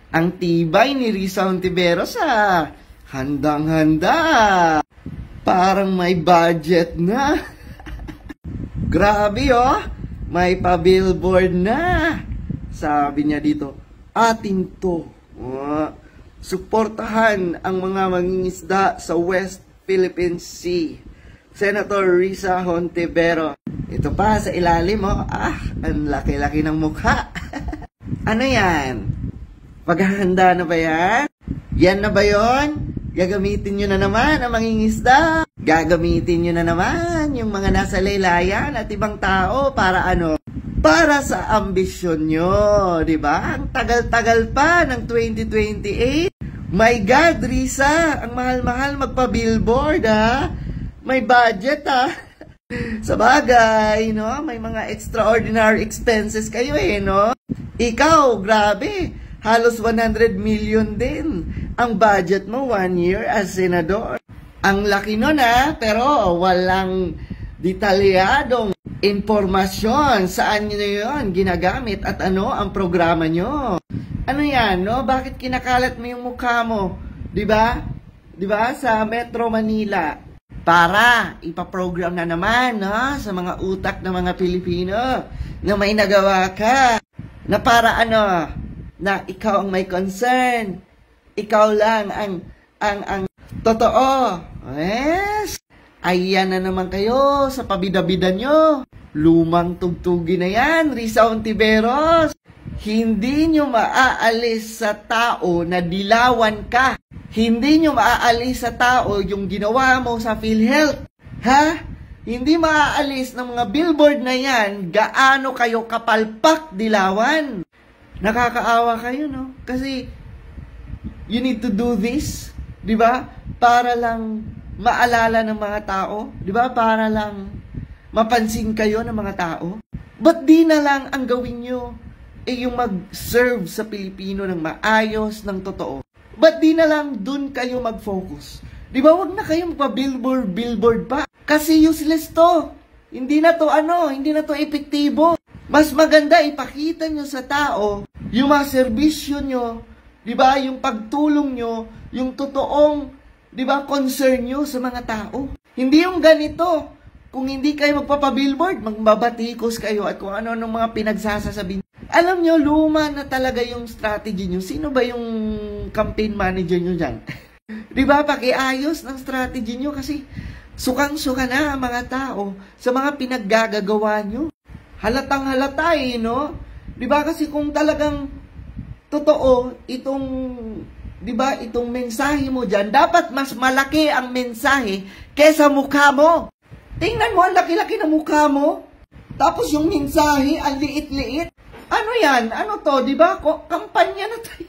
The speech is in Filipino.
Ang tibay ni Risa Hontiveros handang-handa. Parang may budget na. Grabe oh, may pa-billboard na. Sabi niya dito, atin to. Suportahan ang mga mangingisda sa West Philippine Sea. Senator Risa Hontiveros. Ito pa sa ilalim oh, ang laki-laki ng mukha. Ano yan? Paghahanda na ba yan? Yan na ba yon? Gagamitin nyo na naman ang mangingisda. Gagamitin nyo na naman yung mga nasa laylayan at ibang tao para ano? Para sa ambisyon nyo, di ba? Ang tagal-tagal pa ng 2028. My God, Risa, ang mahal-mahal magpa-billboard, ha? May budget, ha? Sa bagay, no? May mga extraordinary expenses kayo, no? Ikaw, grabe. Halos 100 million din ang budget mo 1 year as senador. Ang laki nun, ha? Pero walang detalyadong informasyon saan nyo yun ginagamit at ano ang programa nyo. Ano yan, no? Bakit kinakalat mo yung mukha mo? Diba? Diba? Sa Metro Manila. Para ipaprogram na naman, no? Sa mga utak ng mga Pilipino na may nagawa ka. Na para ano? Na ikaw ang may concern. Ikaw lang ang totoo. Yes! Ayan na naman kayo sa pabida-bida nyo. Lumang tugtugi na yan, Risa Hontiveros. Hindi nyo maaalis sa tao na dilawan ka. Hindi nyo maaalis sa tao yung ginawa mo sa PhilHealth. Ha? Hindi maaalis ng mga billboard na yan gaano kayo kapalpak dilawan. Nakakaawa kayo, no? Kasi you need to do this, di ba? Para lang maalala ng mga tao, di ba? Para lang mapansin kayo ng mga tao. Ba't di na lang ang gawin nyo yung mag-serve sa Pilipino ng maayos, ng totoo? Ba't di na lang dun kayo mag-focus? Di ba? Huwag na kayo magpa-billboard pa. Kasi useless to. Hindi na to hindi na to epektibo. Mas maganda ipakita nyo sa tao yung mga serbisyo nyo, di ba? Yung pagtulong nyo, yung totoong, di ba, concern nyo sa mga tao. Hindi yung ganito. Kung hindi kayo magpapabillboard, magbabatikos kayo at kung ano-ano mga pinagsasasabi. Alam nyo, luma na talaga yung strategy nyo. Sino ba yung campaign manager nyo dyan? Di ba, pakiayos ng strategy nyo kasi sukang-suka na ang mga tao sa mga pinaggagawa nyo. Halatang halata no? Di ba, kasi kung talagang totoo itong, di ba, itong mensahe mo dyan, dapat mas malaki ang mensahe kesa mukha mo. Tingnan mo, ang laki-laki na mukha mo. Tapos yung mensahe, ang liit-liit. Ano yan? Ano to? Diba? Kampanya na tayo.